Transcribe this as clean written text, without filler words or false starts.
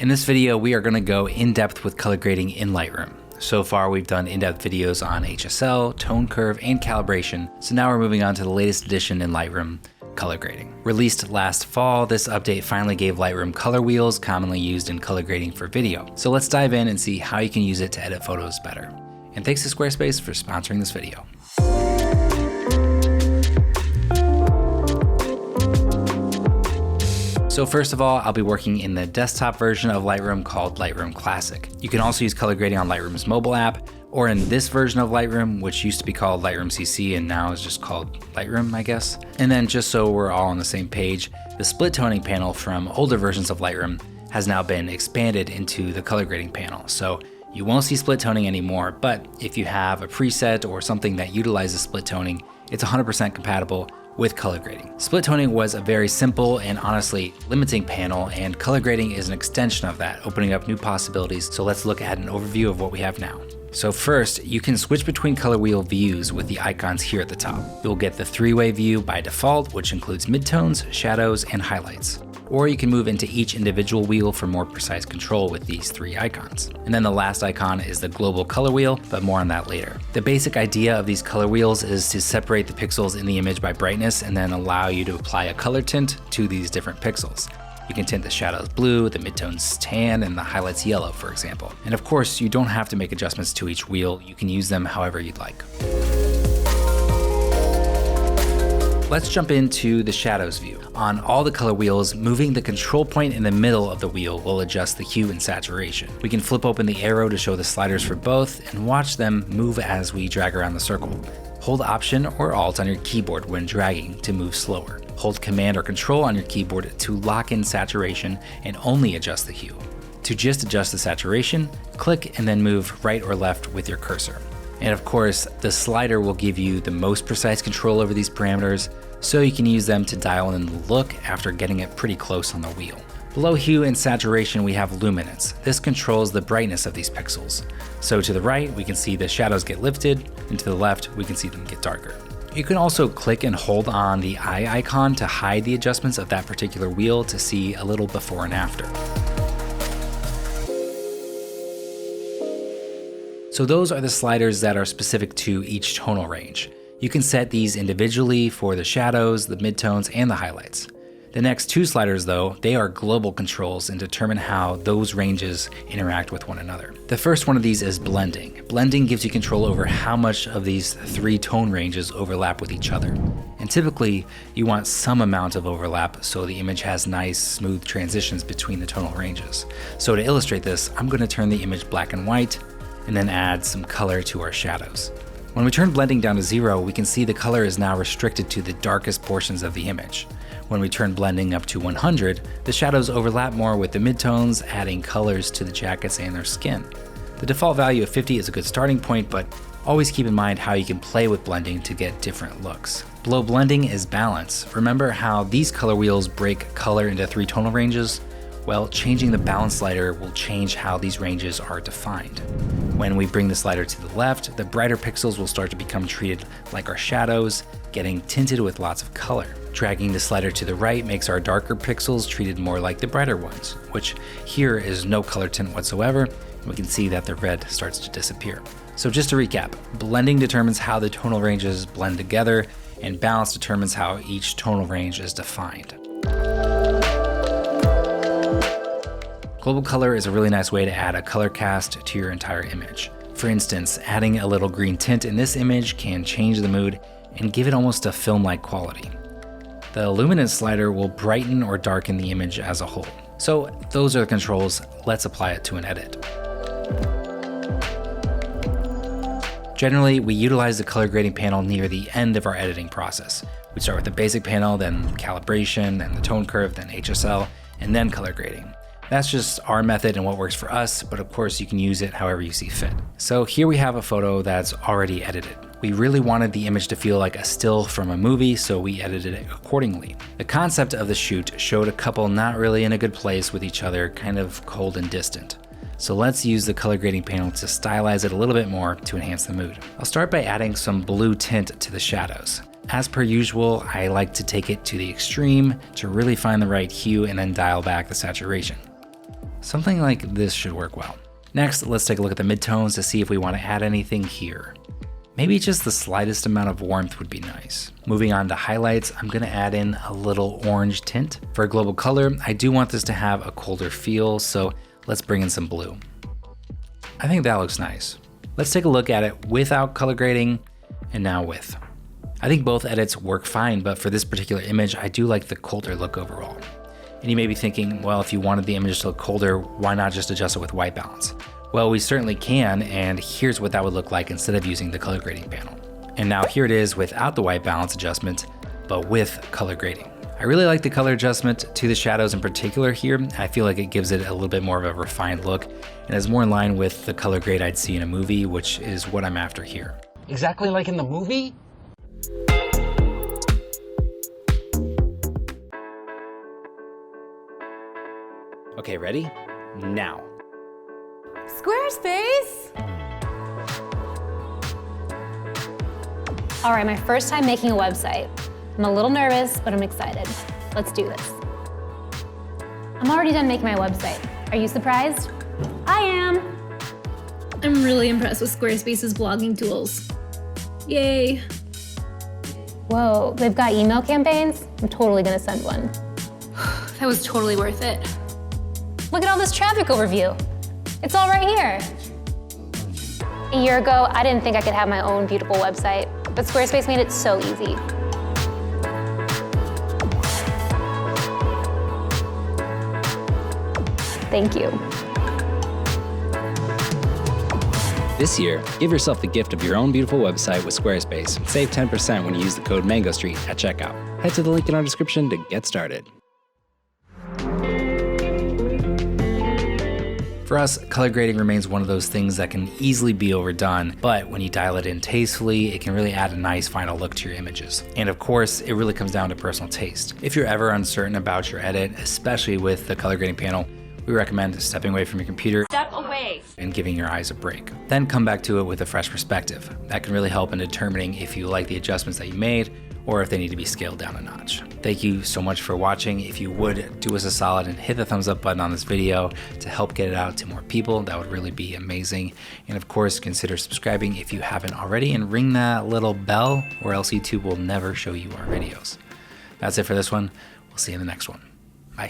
In this video, we are going to go in depth with color grading in Lightroom. So far, we've done in-depth videos on HSL, tone curve, and calibration. So now we're moving on to the latest addition in Lightroom, color grading. Released last fall, this update finally gave Lightroom color wheels, commonly used in color grading for video. So let's dive in and see how you can use it to edit photos better. And thanks to Squarespace for sponsoring this video. So first of all, I'll be working in the desktop version of Lightroom called Lightroom Classic. You can also use color grading on Lightroom's mobile app, or in this version of Lightroom, which used to be called Lightroom CC and now is just called Lightroom, I guess. And then just so we're all on the same page, the split toning panel from older versions of Lightroom has now been expanded into the color grading panel. So you won't see split toning anymore, but if you have a preset or something that utilizes split toning, it's 100% compatible with color grading. Split toning was a very simple and honestly limiting panel, and color grading is an extension of that, opening up new possibilities. So let's look at an overview of what we have now. So first, you can switch between color wheel views with the icons here at the top. You'll get the three-way view by default, which includes midtones, shadows, and highlights. Or you can move into each individual wheel for more precise control with these three icons. And then the last icon is the global color wheel, but more on that later. The basic idea of these color wheels is to separate the pixels in the image by brightness and then allow you to apply a color tint to these different pixels. You can tint the shadows blue, the midtones tan, and the highlights yellow, for example. And of course, you don't have to make adjustments to each wheel. You can use them however you'd like. Let's jump into the shadows view. On all the color wheels, moving the control point in the middle of the wheel will adjust the hue and saturation. We can flip open the arrow to show the sliders for both and watch them move as we drag around the circle. Hold Option or Alt on your keyboard when dragging to move slower. Hold Command or Control on your keyboard to lock in saturation and only adjust the hue. To just adjust the saturation, click and then move right or left with your cursor. And of course, the slider will give you the most precise control over these parameters, so you can use them to dial in the look after getting it pretty close on the wheel. Below hue and saturation, we have luminance. This controls the brightness of these pixels. So to the right, we can see the shadows get lifted, and to the left, we can see them get darker. You can also click and hold on the eye icon to hide the adjustments of that particular wheel to see a little before and after. So those are the sliders that are specific to each tonal range. You can set these individually for the shadows, the midtones, and the highlights. The next two sliders though, they are global controls and determine how those ranges interact with one another. The first one of these is blending. Blending gives you control over how much of these three tone ranges overlap with each other. And typically, you want some amount of overlap so the image has nice, smooth transitions between the tonal ranges. So to illustrate this, I'm going to turn the image black and white, and then add some color to our shadows. When we turn blending down to 0, we can see the color is now restricted to the darkest portions of the image. When we turn blending up to 100, the shadows overlap more with the midtones, adding colors to the jackets and their skin. The default value of 50 is a good starting point, but always keep in mind how you can play with blending to get different looks. Below blending is balance. Remember how these color wheels break color into three tonal ranges? Well, changing the balance slider will change how these ranges are defined. When we bring the slider to the left, the brighter pixels will start to become treated like our shadows, getting tinted with lots of color. Dragging the slider to the right makes our darker pixels treated more like the brighter ones, which here is no color tint whatsoever, and we can see that the red starts to disappear. So just to recap, blending determines how the tonal ranges blend together, and balance determines how each tonal range is defined. Global color is a really nice way to add a color cast to your entire image. For instance, adding a little green tint in this image can change the mood and give it almost a film-like quality. The luminance slider will brighten or darken the image as a whole. So those are the controls. Let's apply it to an edit. Generally, we utilize the color grading panel near the end of our editing process. We start with the basic panel, then calibration, then the tone curve, then HSL, and then color grading. That's just our method and what works for us, but of course you can use it however you see fit. So here we have a photo that's already edited. We really wanted the image to feel like a still from a movie, so we edited it accordingly. The concept of the shoot showed a couple not really in a good place with each other, kind of cold and distant. So let's use the color grading panel to stylize it a little bit more to enhance the mood. I'll start by adding some blue tint to the shadows. As per usual, I like to take it to the extreme to really find the right hue and then dial back the saturation. Something like this should work well. Next, let's take a look at the midtones to see if we want to add anything here. Maybe just the slightest amount of warmth would be nice. Moving on to highlights, I'm gonna add in a little orange tint. For a global color, I do want this to have a colder feel, so let's bring in some blue. I think that looks nice. Let's take a look at it without color grading and now with. I think both edits work fine, but for this particular image, I do like the colder look overall. And you may be thinking, well, if you wanted the image to look colder, why not just adjust it with white balance? Well, we certainly can, and here's what that would look like instead of using the color grading panel. And now here it is without the white balance adjustment, but with color grading. I really like the color adjustment to the shadows in particular here. I feel like it gives it a little bit more of a refined look and is more in line with the color grade I'd see in a movie, which is what I'm after here. Exactly like in the movie? Okay, ready? Now. Squarespace! All right, my first time making a website. I'm a little nervous, but I'm excited. Let's do this. I'm already done making my website. Are you surprised? I am. I'm really impressed with Squarespace's blogging tools. Yay. Whoa, they've got email campaigns? I'm totally gonna send one. That was totally worth it. Look at all this traffic overview. It's all right here. A year ago, I didn't think I could have my own beautiful website, but Squarespace made it so easy. Thank you. This year, give yourself the gift of your own beautiful website with Squarespace and save 10% when you use the code MangoStreet at checkout. Head to the link in our description to get started. For us, color grading remains one of those things that can easily be overdone, but when you dial it in tastefully, it can really add a nice final look to your images. And of course, it really comes down to personal taste. If you're ever uncertain about your edit, especially with the color grading panel, we recommend stepping away from your computer and giving your eyes a break. Then come back to it with a fresh perspective. That can really help in determining if you like the adjustments that you made or if they need to be scaled down a notch. Thank you so much for watching. If you would do us a solid and hit the thumbs up button on this video to help get it out to more people, that would really be amazing. And of course, consider subscribing if you haven't already and ring that little bell or else YouTube will never show you our videos. That's it for this one. We'll see you in the next one. Bye.